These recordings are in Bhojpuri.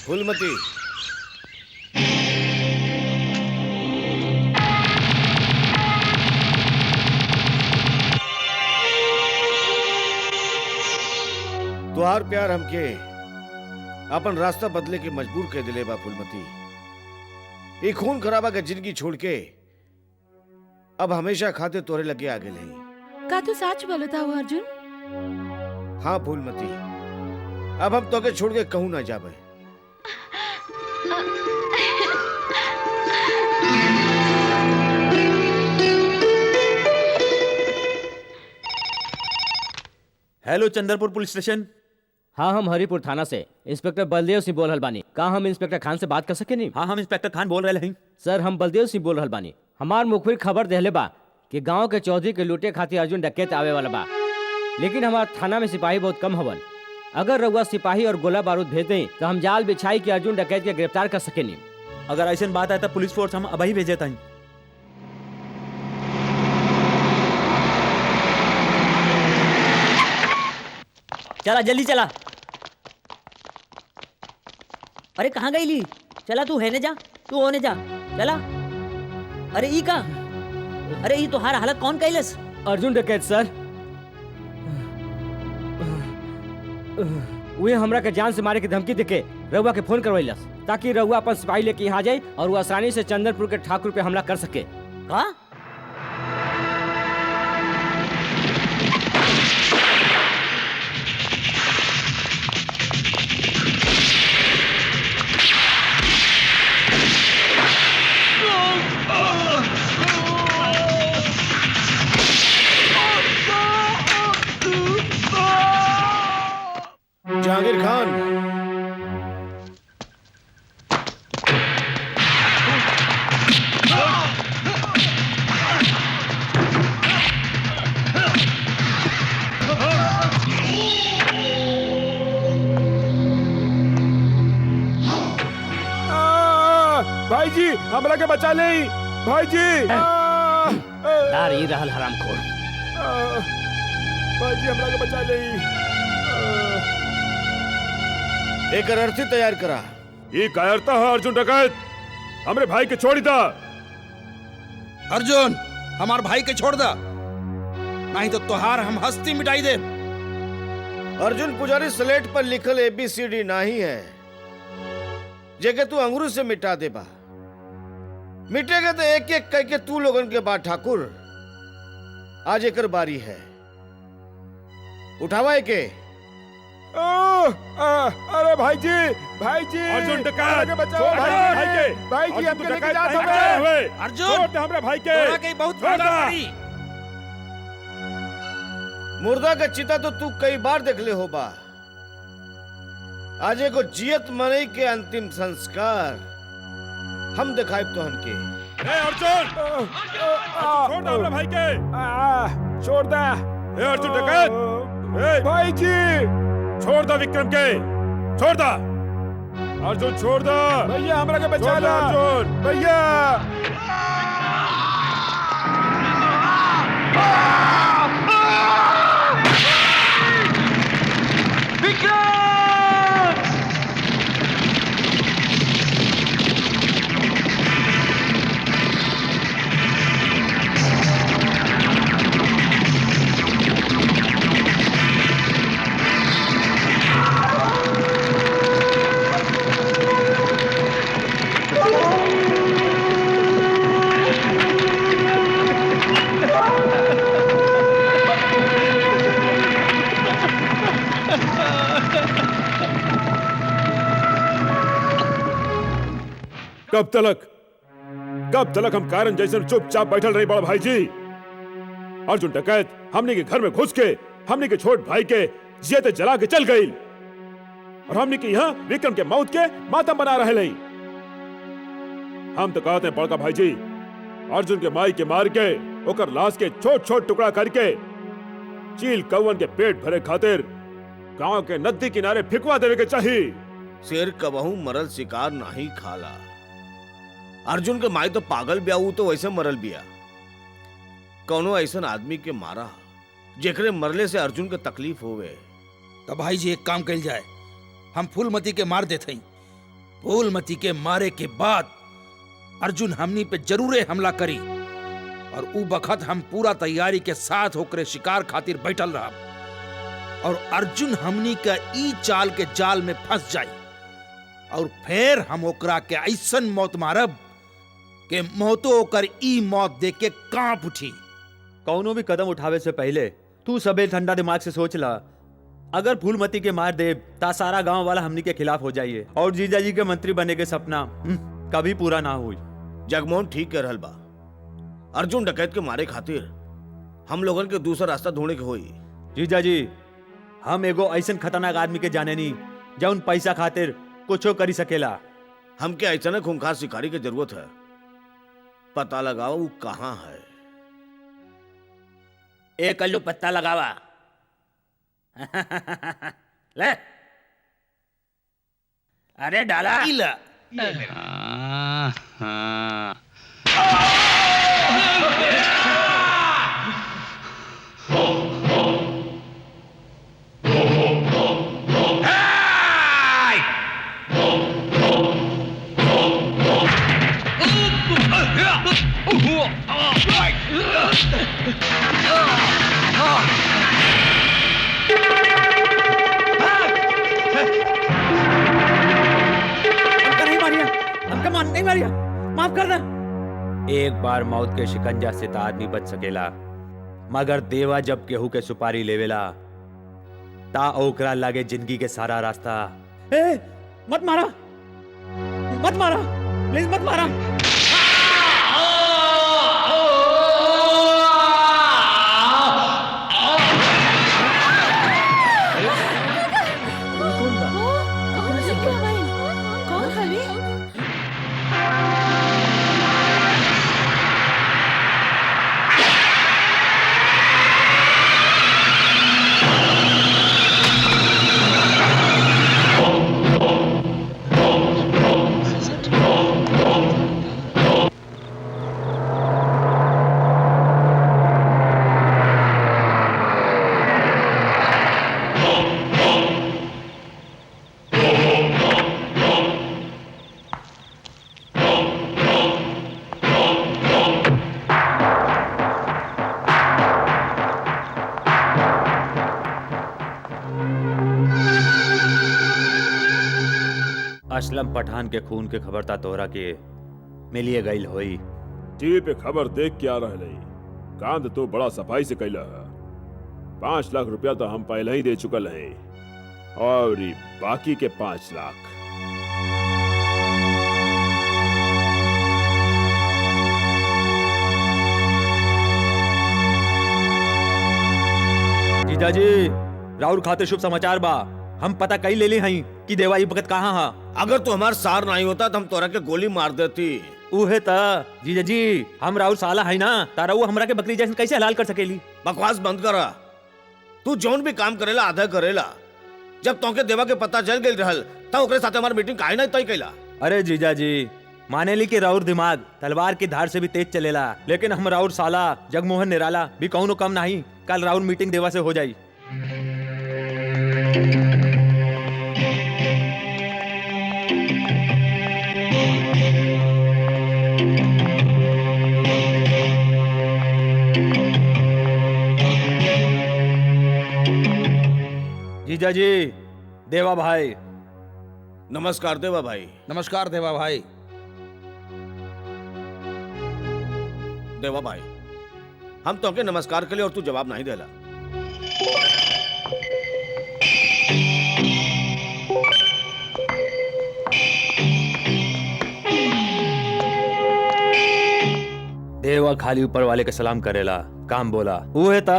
फूलमती, तुहार प्यार हमके अपन रास्ता बदले के मजबूर कर दिले बा फूलमती। ये खून खराबा के जिंदगी छोड़ के अब हमेशा खाते तोरे लगे आगे नहीं। का तू सच बोलता हो अर्जुन? हाँ फूलमती, अब हम तोके छोड़ के कहूं ना जाबे। Hello Chandrapur police station. हाँ, हम हरिपुर थाना से इंस्पेक्टर बलदेव सिंह बोल रहल बानी। का हम इंस्पेक्टर खान से बात कर सके नहीं? हाँ, हम इंस्पेक्टर खान बोल रहे हैं। सर, हम बलदेव सिंह बोल रहल बानी। हमार मुखबिर खबर देहले बा कि गांव के चौधरी के लूटे खातिर अर्जुन डकैत आवे वाला बा, लेकिन हमार थाना में सिपाही बहुत कम हवन। अगर रउआ सिपाही और गोला बारूद भेज दें तो हम जाल बिछाई के अर्जुन डकैत के गिरफ्तार कर सके नहीं। अगर ऐसा बात है तो पुलिस फोर्स हम अभी भेजे था। चला जल्दी चला। अरे कहाँ गई ली? चला तू है ने जा, तू होने जा, चला। अरे ई का? अरे ई तुम्हारा हालत कौन कैलस? अर्जुन डकैत सर, वे हमरा के जान से मारे की धमकी देके रउआ के फोन करवैलस ताकि रउआ अपन सिपाही लेके यहाँ जाए और वो आसानी से चंदनपुर के ठाकुर पे हमला कर सके। का? जहांगीर खान, भाई जी हमरा के बचा ले। भाई जी दार ही रहल हरामखोर। भाई जी हमरा के बचा ले। एक अर्थी तैयार करा। ये कायरता है अर्जुन डकैत, हमरे भाई के छोड़ी दा। अर्जुन हमार भाई के छोड़ दा, नहीं तो तुहार हम हस्ती मिटाई दे। अर्जुन पुजारी स्लेट पर लिखल ABCD नहीं है जेके तू अंगूर से मिटा दे बा। मिटेगा तो एक एक कह के तू लोगन के बाद ठाकुर। आज एकर बारी है, उठावा के। अरे भाई जी, भाई जी अर्जुन डकैत बचाओ भाई के। भाई जी हमके लेके जा दो। अर्जुन छोड़ दे हमरे भाई के। तोरा के बहुत फायदा पड़ी। मुर्दा का चिता तो तू कई बार देख ले हो बा। आज को जियत मनई के अंतिम संस्कार हम दिखाए तो हमके। अर्जुन छोड़ दे हमरे भाई के। छोड़ दे अर्जुन डकैत। भाई जी छोड़ दो विक्रम के, छोड़ दो अर्जुन, छोड़ दो भैया, हमरा के बचा लो अर्जुन भैया। कब तलक हम कारण जैसे चुपचाप बैठल रही बड़ा भाई जी। अर्जुन डकैत हमने के घर में घुस के हमने के छोट भाई के जियते जला के चल गई और हमने के यहाँ विक्रम के मौत के मातम बना रहे लई। हम तो कहते हैं बड़का भाई जी, अर्जुन के माई के मार के ओकर लाश के छोट छोट टुकड़ा करके चील कौवन के पेट भरे खातिर गांव के नदी किनारे फिकवा देवे के चाहिए। शेर कबहू मरल शिकार नहीं खाला। अर्जुन के माई तो पागल बिया, तो वैसे मरल बिया। कौनो ऐसा आदमी के मारा जेकरे मरले से अर्जुन के तकलीफ होवे। तो भाई जी एक काम कल जाए, हम फूलमती के मार देते हैं फूलमती के मारे के बाद अर्जुन हमनी पे जरूरे हमला करी और ऊ बखत हम पूरा तैयारी के साथ होकर शिकार खातिर बैठल रहा और अर्जुन हमनी का ई चाल के जाल में फंस जाई और फिर हम ओकरा के ऐसन मौत मारब के मौतो ओकर ई मौत देख के कांप उठी। कौनो भी कदम उठावे से पहले तू सबे ठंडा दिमाग से सोच ला। अगर फूलमती के मार दे ता सारा गांव वाला हमनी के खिलाफ हो जाइए और जीजा जी के मंत्री बने के सपना कभी पूरा ना हुई। जगमोहन ठीक कह रहल बा। अर्जुन डकैत के मारे खातिर हम लोगन के दूसरा रास्ता ढूंढे के होई। जीजा जी हम एगो ऐसन खतरनाक आदमी के जाने नी जौन पैसा खातिर कुछो करी सकेला। हमके ऐसा खूंखार शिकारी की जरूरत है। पता लगाओ वो कहाँ है। एक कल्लू पत्ता लगावा। ले अरे डाला। इला हमका नहीं मारिया, हमका मान नहीं मारिया, माफ कर दे। एक बार मौत के शिकंजा से तो आदमी बच सकेला, मगर देवा जब केहू के सुपारी लेवेला ता ओकरा लागे जिंदगी के सारा रास्ता। ए, मत मारा, मत मारा, प्लीज मत मारा। असलम पठान के खून के खबर ता तोहरा के मिलिए गईल होई। टीवी पे खबर देख के आ रहे कांद तो बड़ा सफाई से कैला। 5 लाख रुपया तो हम पहले ही दे चुकल है और ई बाकी के 5 लाख। जीजा जी राहुल खातिर शुभ समाचार बा। हम पता कई ले ली हई कि देवा ई वक्त कहाँ हा। अगर तू हमार सार नहीं होता तो हम तोरा के गोली मार देती। उहे ता जीजा जी हम राहुल साला है ना, तारा वो हमरा के बकरी जैसन कैसे हलाल कर सकेली। बकवास बंद करा। तू जौन भी काम करेला आधा करेला। जब तोके देवा के पता चल गई रहल तब ओकरे साथे हमार मीटिंग काहे नहीं तय कैला। अरे जीजा जी माने ली कि राउर दिमाग तलवार की धार से भी तेज चलेला, लेकिन हम राउर साला जगमोहन निराला भी कौनो कम नहीं। कल राउर मीटिंग देवा से हो जाई। जीजा जी देवा भाई। नमस्कार देवा भाई। नमस्कार देवा भाई। देवा भाई हम तोके नमस्कार के लिए और तू जवाब नहीं देला। देवा खाली ऊपर वाले के सलाम करेला, काम बोला उहे ता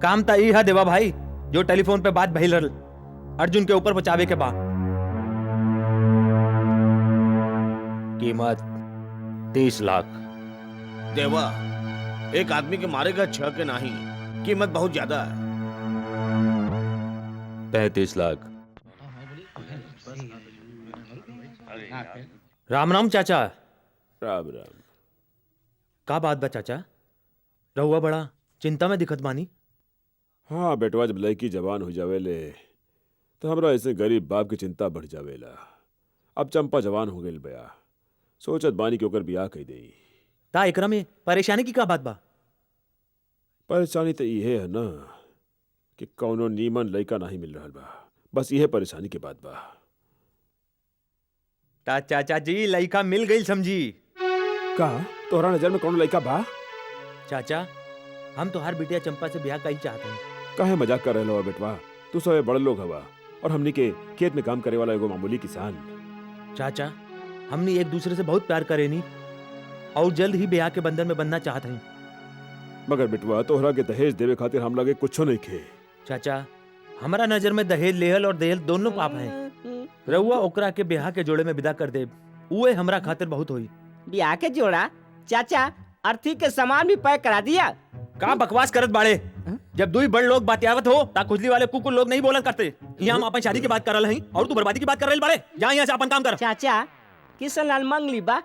काम ता ई है देवा भाई जो टेलीफोन पे बात भइल रहल अर्जुन के ऊपर बचावे के बा। कीमत 30 लाख। देवा एक आदमी के मारेगा 6 के नहीं, कीमत बहुत ज्यादा है। 35 लाख। राम राम चाचा। राम राम। का बात बा चाचा, रहुआ बड़ा चिंता में दिखत बानी। हाँ बेटवा, जब लड़की जवान हो जावेले तो हमरा ऐसे गरीब बाप की चिंता बढ़ जावेला। अब चंपा जवान हो गई बया, सोचत बानी के ओकर बियाह कही देई। ता एकरा में परेशानी की का बात बा? परेशानी तो इहे है ना कि कौनो नीमन लड़का नहीं मिल रहा बा, बस इहे परेशानी के बात बा। ता चाचा जी लड़का मिल गई समझी। का तोहरा नजर में कौन लड़का बा? चाचा हम तो हर बिटिया चंपा से ब्याह कई चाहते हैं। काहे मजाक कर रहे हो बेटवा? तू सब बड़े लोग हवा और हमनी के खेत में काम करे वाला एगो मामूली किसान। चाचा हमने एक दूसरे से बहुत प्यार करे नी और जल्द ही ब्याह के बंधन में बंधना चाहते हैं। मगर बेटवा तोहरा के दहेज देवे खातिर हम लगे कुछो नहीं खे। चाचा हमारा नजर में दहेज लेहल और देहल दोनों पाप हैं। रउआ ओकरा के ब्याह के जोड़े में विदा कर दे, उहे हमरा खातिर बहुत होई। ब्याह के जोड़ा? चाचा अर्थी के सामान भी पैक करा दिया। का बकवास करत बाड़े? जब दुई बड़ लोग बातियावत हो ता खुजली वाले कुकुर लोग नहीं बोलत करते। यहाँ हम अपन शादी की बात कर रहे हैं और तू बर्बादी की बात कर रहे बाड़े। जा यहाँ से अपन काम कर। चाचा किशन लाल मंगली बा,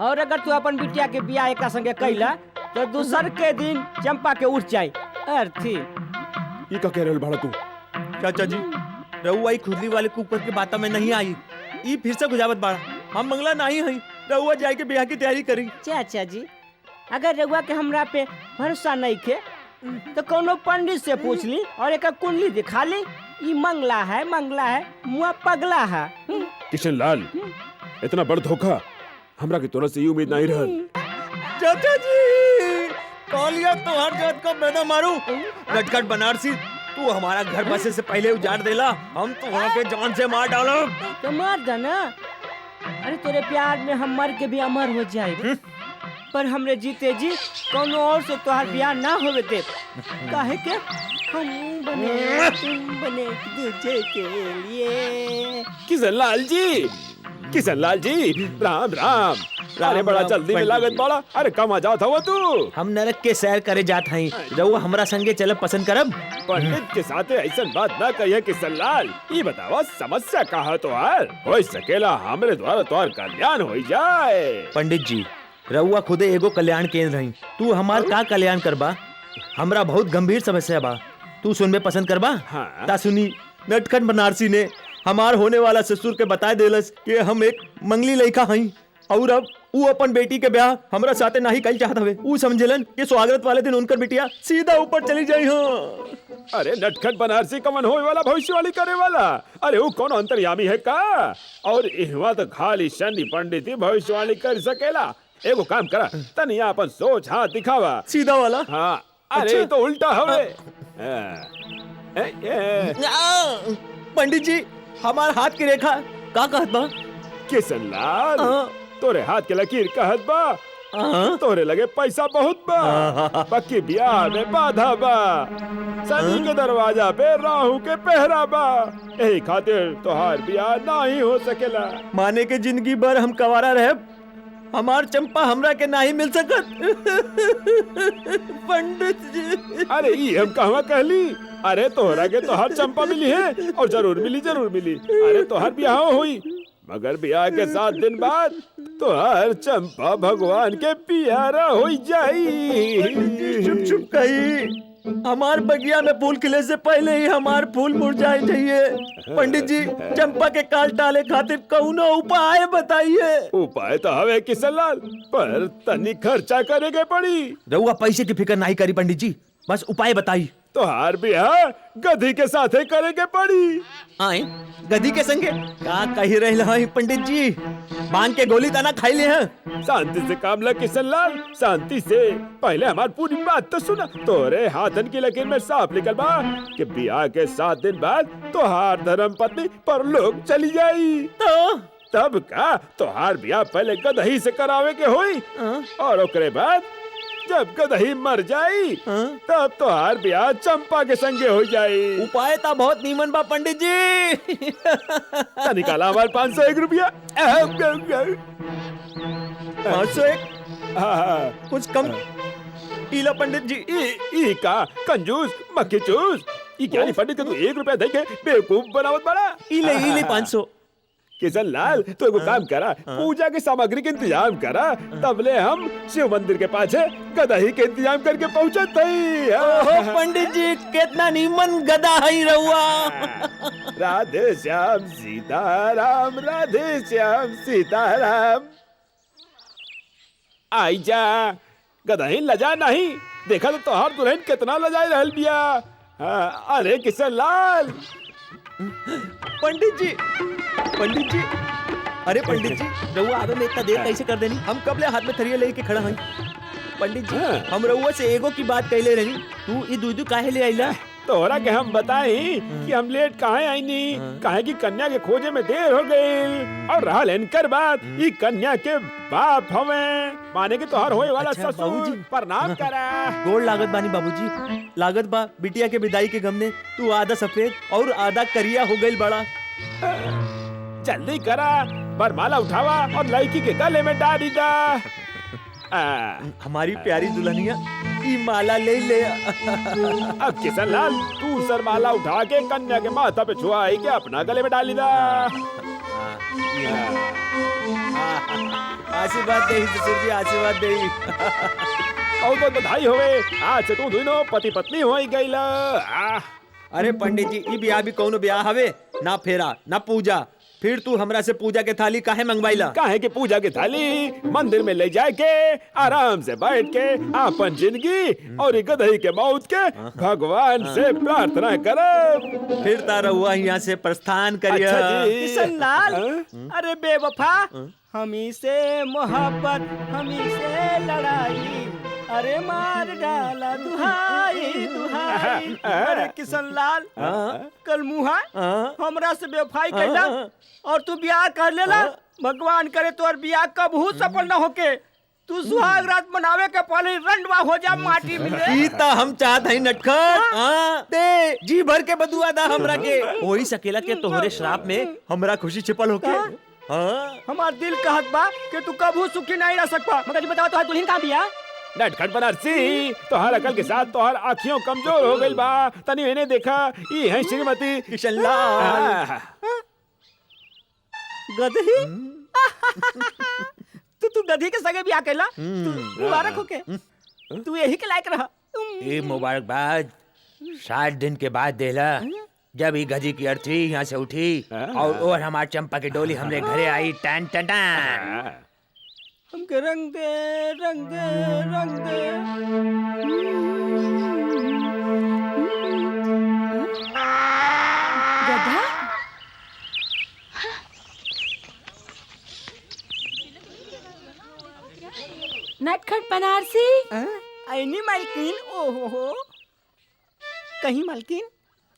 और अगर तू अपन बिटिया के ब्याह एक संगे कैला तो दूसर के दिन चंपा के उठ जाए अर्थी। ये का कह रहे भाड़ा तू? चाचा जी रउआ ई खुजली वाले कुकुर की बात में नहीं आई। ई फिर से गुजावत बाड़ा। हम मंगला नहीं हई, रउआ जाए के ब्याह की तैयारी करी। चाचा जी अगर रउआ के हमरा पे भरोसा नहीं खे तो कोनो पंडित से पूछ ली और एक कुंडली दिखा ली। ई मंगला है मुआ पगला है। किशन लाल इतना बड़ धोखा हमरा की तोरा से ये उम्मीद नहीं रहल। चाचा जी कालिया तो हर जात को बेदा मारू। नटखट बनारसी तू हमारा घर बसे से पहले उजाड़ देला, हम तो वहाँ के जान से मार डालो। तो मार देना। अरे तेरे प्यार में हम मर के भी अमर हो जाए, पर हमरे जीते जी कोनो और से तोहार ब्याह ना होवे दे। काहे के हम बने तुम बने एक दूजे के लिए। किशन लाल जी राम राम। अरे बड़ा जल्दी में लागत बड़ा। अरे कहाँ जात हवा तू? हम नरक के सैर करे जात हई, रउआ हमरा संगे चलब पसंद करब? पंडित के साथे ऐसा बात ना कहिए किशन लाल। ये बतावा समस्या का है तोहार? हो सकेला हमरे द्वारा तोहार कल्याण हो जाए। पंडित जी रउआ खुदे एगो कल्याण केंद्र हई, तू हमार का कल्याण करबा? हमरा बहुत गंभीर समस्या बा, तू सुनबे पसंद करबा? हाँ। ता सुनी। नटखट बनारसी ने हमार होने वाला ससुर के बता देलस कि हम एक मंगली लड़का हई और अब वो अपन बेटी के ब्याह हमरा साथे नहीं कल चाहत हवे। वो समझलन कि स्वागत वाले दिन उनकर बिटिया सीधा ऊपर चली जाई। हाँ अरे नटखट बनारसी कमन होए वाला भविष्यवाणी करे वाला? अरे वो कौन अंतर्यामी है का? और इहवा तो खाली शनि पंडित ही भविष्यवाणी कर सकेला। एगो काम करा, तनिया अपन सोच हाथ दिखावा। सीधा वाला? हाँ। अरे अच्छा। तो उल्टा हवे। पंडित जी हमार हाथ की रेखा का कहत बा? किशन लाल हाँ। तोरे हाथ के लकीर कहत बा तोरे लगे पैसा बहुत बा, पक्की ब्याह में बाधा बा, शनि के दरवाजा पे राहु के पहरा बा। यही खातिर तोहार ब्याह नहीं हो सकेला। माने के जिंदगी भर हम कवारा रहे, हमार चंपा हमरा के नहीं मिल सकत। पंडित जी अरे ये हम कहवा कहली? अरे तोहरा के तोहार चंपा मिली है और जरूर मिली। अरे तोहार ब्याह हुई, मगर ब्याह के 7 दिन बाद तोहार चंपा भगवान के प्यारा हो जाई। चुप चुप कही, हमार बगिया में फूल खिले से पहले ही हमार फूल मुरझाए चाहिए। पंडित जी चंपा के काल टाले खातिर कौनो उपाय बताइए। उपाय तो हवे किशन लाल, पर तनी खर्चा करेगे पड़ी। रउआ पैसे की फिक्र नहीं करी पंडित जी, बस उपाय बताई। तोहार ब्याह गधी के साथे करेगे पड़ी। आए गधी के संगे का कही रहे हैं पंडित जी? बांध के गोली ताना खाई ले हैं। शांति से काम ल किशन लाल, शांति से। पहले हमारी पूरी बात तो सुना। तोरे हाथन की लकीर में साफ लिखल बा कि ब्याह के 7 दिन बाद तोहार धर्म पत्नी परलोक चली जाई। तो तब का तोहार ब्याह पहले गदही से करावे के होई और ओकरे बाद जब गदही मर जाई तब तोहार ब्याह चंपा के संगे हो जाई। उपाय तो बहुत नीमन बा पंडित जी। निकाला हमारे 501 रुपया। 501 कुछ कम इला पंडित जी। ई का कंजूस मक्खी चूस। ई ज्ञानी पंडित के तू 1 रुपया दे के बेवकूफ बनावत बड़ा। इले 500 किशन लाल तो एगो काम करा, पूजा की सामग्री के इंतजाम करा, तबले हम शिव मंदिर के पास गदही के इंतजाम करके पहुंचत हई। ओहो पंडित जी कितना नीमन गदा है रहुआ। राधे श्याम सीताराम, राधे श्याम सीताराम। आई जा, गदही लजा नहीं, देखा तो तोहार दुल्हन कितना लजाई रहल बिया। हाँ, अरे किशन लाल। पंडित जी, पंडित जी, अरे पंडित जी, रहुआ आगे में इतना देर कैसे कर देनी? हम कबले हाथ में थरिया लेके खड़ा हई। पंडित जी, हाँ। हम रहुआ से एगो की बात कहले रहनी, तू ई दूध काहे ले आइला? तोहरा के हम बताई कि हम लेट काहे आईनी, काहे की कन्या के खोजे में देर हो गई। और रहल इनकर बात, ई कन्या के बाप हमें माने के तोहर होए वाला अच्छा, ससुर। बाबूजी। प्रणाम करा। गोड़ लागत बानी बाबूजी, लागत बा बिटिया के विदाई के गम में तू आधा सफेद और आधा करिया हो गई बड़ा। जल्दी करा, बरमाला उठावा और लड़की के गले में डाली दा। हमारी प्यारी दुल्हनिया ई माला ले ले। अब किशन लाल तू सरमाला उठा के कन्या के माथा पे छुआई के अपना गले में डाली दा। आशीर्वाद दे ससुर जी, आशीर्वाद दे। और तो बधाई होवे, आज से तू दोनों पति पत्नी हो गई। अरे पंडित जी, ई ब्याह भी कौनो ब्याह हवे? ना फेरा ना पूजा, फिर तू हमरा से पूजा के थाली काहे मंगवाइला? काहे के पूजा की थाली मंदिर में ले जाए के आराम से बैठ के अपन जिंदगी और गदही के मौत के भगवान से प्रार्थना करब। फिर तारा हुआ यहाँ से प्रस्थान करिए। अच्छा जी। किशन लाल, हाँ? अरे बेवफा, हमी से मोहब्बत, हमी से लड़ाई, अरे मार डाला दुहाई दुहाई। अरे किशन लाल, कल मुहा हमरा से बेवफाई कैला और तू ब्याह कर लेला। भगवान करे तोर ब्याह कबहू सफल न होके तू सुहाग रात मनावे के पहले रंडवा हो जा माटी में। ई त हम चाहत हई नटखट। हाँ, दे जी भर के बदुआ दा हमरा के। होई सकेला के तोहरे श्राप में हमरा खुशी छिपल होके। हाँ, हमार दिल कहत बा कि तू कबहू सुखी नहीं रह सकबा। मगर जी बताओ तो दुल्हन कहाँ बिया? नटखट बनारसी, तोहर अकल के साथ तोहर आँखियों कमजोर हो गई बा। तनी इन्हें देखा, ये है श्रीमती किशन लाल। गदही? तू गधी के संगे ब्याह कैला? तू मुबारक होके, तू यही के लायक रहा। ये मुबारकबाद 60 दिन के बाद देला, जब ये गधी की अर्थी यहाँ से उठी और हमार चंपा की डोली हमरे घरे आई। टन टन टन। हमके रंग दे, रंग दे, रंग दे। गधा? नटखट बनारसी, आईनी मालकिन, ओहो हो। कहीं मालकिन,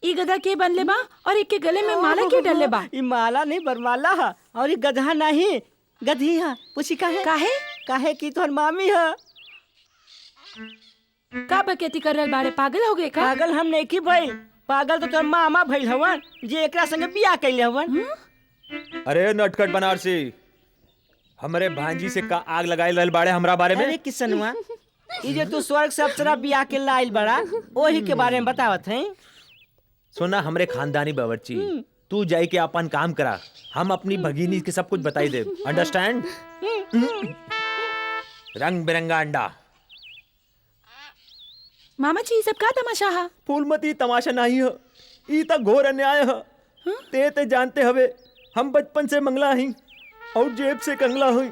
ई गधा के बनले बा और एक के गले में माला के डलले बा? ई माला नहीं बरमाला है और ये गधा नहीं गधी है। पूछी काहे? काहे? काहे की तोहर मामी है। का बकेती कर रहल बाड़े? पागल हो गए का? पागल हम नहीं की भाई, पागल तो तोहर मामा भइल हवन जे एकरा संगे बियाह कैले हवन। अरे नटखट बनारसी, हमरे भांजी से का आग लगाए रहल बाड़े हमरा बारे में? अरे किसनवा, ई जे तू स्वर्ग से अप्सरा बियाह के लाइल बड़ा, ओही के बारे में बतावत है। सुना हमरे खानदानी बावर्ची, तू जाई के अपन काम करा, हम अपनी भगिनी के सब कुछ बताई दे। अंडरस्टैंड? रंग बिरंगा अंडा। मामा जी, ये सब का तमाशा है? फूलमती तमाशा नहीं है, ई त घोर अन्याय है। ते जानते हवे हम बचपन से मंगला हई और जेब से कंगला हई।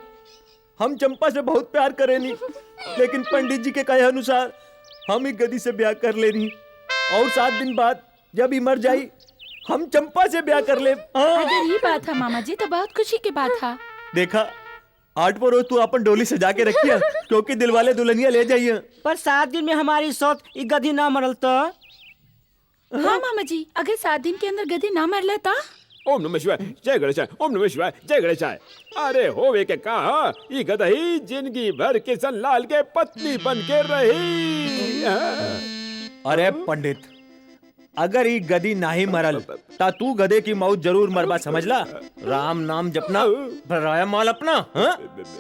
हम चंपा से बहुत प्यार करेनी, लेकिन पंडित जी के कहे अनुसार हम एक गधी से ब्याह कर लेनी और 7 दिन बाद जब ही मर जाई हम चंपा से ब्याह कर ले। अगर ये बात है मामा जी, तो बहुत खुशी की बात है। देखा, 8 पर रोज तू अपन डोली सजा के रखिया, क्योंकि दिलवाले दुल्हनिया ले जाइए। पर 7 दिन में हमारी सौत ई गधी ना मरल तो? हाँ मामा जी, अगर 7 दिन के अंदर गधी ना मर लेता? ओम नमः शिवाय, जय गणेशाय, ओम नमः शिवाय, जय गणेशाय। अरे होवे के कहा, ये गदही जिंदगी भर किशन लाल के पत्नी बन के रही। अरे पंडित, अगर ये गदी नहीं मरल ता तू गधे की मौत जरूर मरबा, समझला? राम नाम जपना, राया माल अपना। हाँ?